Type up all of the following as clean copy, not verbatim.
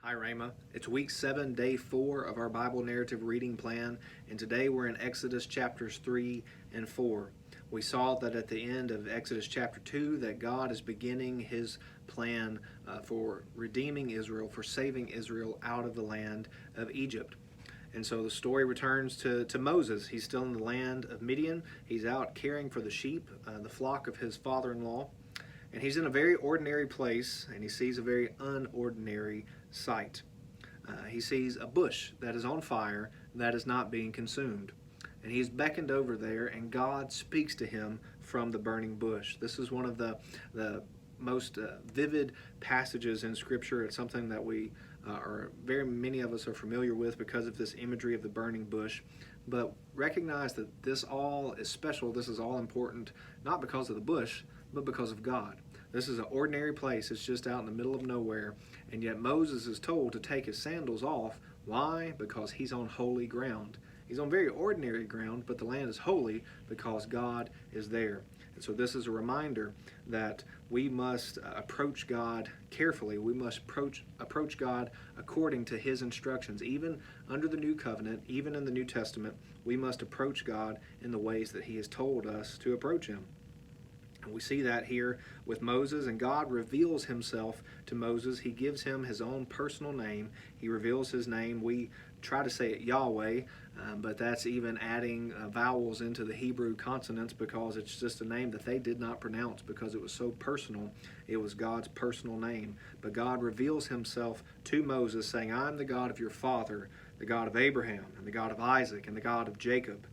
Hi, Rama. It's week 7, day 4 of our Bible narrative reading plan, and today we're in Exodus chapters 3 and 4. We saw that at the end of Exodus chapter 2 that God is beginning his plan for redeeming Israel, for saving Israel out of the land of Egypt. And so the story returns to Moses. He's still in the land of Midian. He's out caring for the sheep, the flock of his father-in-law. And he's in a very ordinary place, and he sees a very unordinary sight. He sees a bush that is on fire that is not being consumed. And he's beckoned over there, and God speaks to him from the burning bush. This is one of the most vivid passages in Scripture. It's something that very many of us are familiar with because of this imagery of the burning bush. But recognize that this all is special. This is all important, not because of the bush, but because of God. This is an ordinary place. It's just out in the middle of nowhere. And yet Moses is told to take his sandals off. Why? Because he's on holy ground. He's on very ordinary ground, but the land is holy because God is there. And so this is a reminder that we must approach God carefully. We must approach God according to his instructions. Even under the new covenant, even in the New Testament, we must approach God in the ways that he has told us to approach him. And we see that here with Moses, and God reveals himself to Moses. He gives him his own personal name. He reveals his name. We try to say it Yahweh, but that's even adding vowels into the Hebrew consonants because it's just a name that they did not pronounce because it was so personal. It was God's personal name. But God reveals himself to Moses, saying, "I'm the God of your father, the God of Abraham, and the God of Isaac, and the God of Jacob."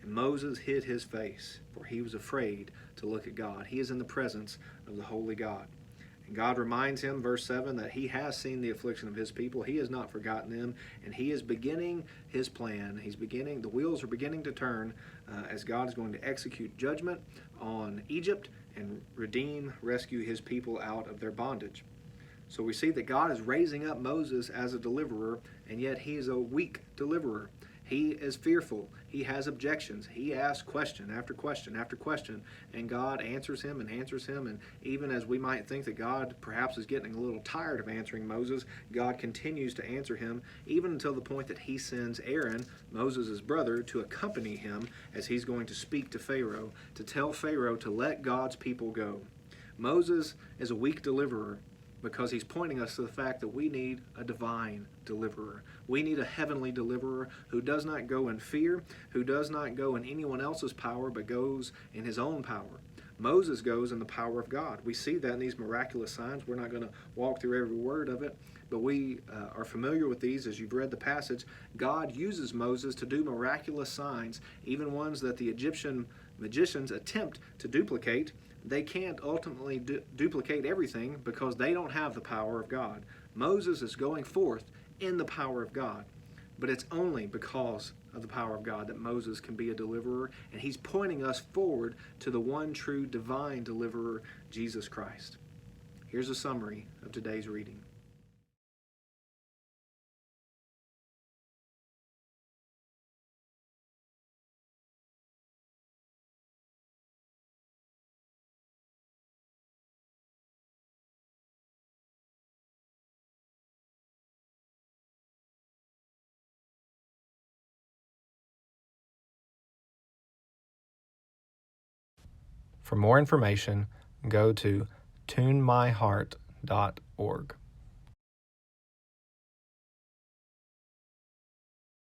And Moses hid his face, for he was afraid to look at God. He is in the presence of the holy God. And God reminds him, verse 7, that he has seen the affliction of his people. He has not forgotten them, and he is beginning his plan. The wheels are beginning to turn as God is going to execute judgment on Egypt and rescue his people out of their bondage. So we see that God is raising up Moses as a deliverer, and yet he is a weak deliverer. He is fearful. He has objections. He asks question after question after question, and God answers him and answers him. And even as we might think that God perhaps is getting a little tired of answering Moses, God continues to answer him, even until the point that he sends Aaron, Moses' brother, to accompany him as he's going to speak to Pharaoh, to tell Pharaoh to let God's people go. Moses is a weak deliverer, because he's pointing us to the fact that we need a divine deliverer. We need a heavenly deliverer who does not go in fear, who does not go in anyone else's power, but goes in his own power. Moses goes in the power of God. We see that in these miraculous signs. We're not going to walk through every word of it, but we are familiar with these as you've read the passage. God uses Moses to do miraculous signs, even ones that the Egyptian magicians attempt to duplicate. They can't ultimately duplicate everything because they don't have the power of God. Moses is going forth in the power of God, but it's only because of the power of God that Moses can be a deliverer, and he's pointing us forward to the one true divine deliverer, Jesus Christ. Here's a summary of today's reading. For more information, go to tunemyheart.org.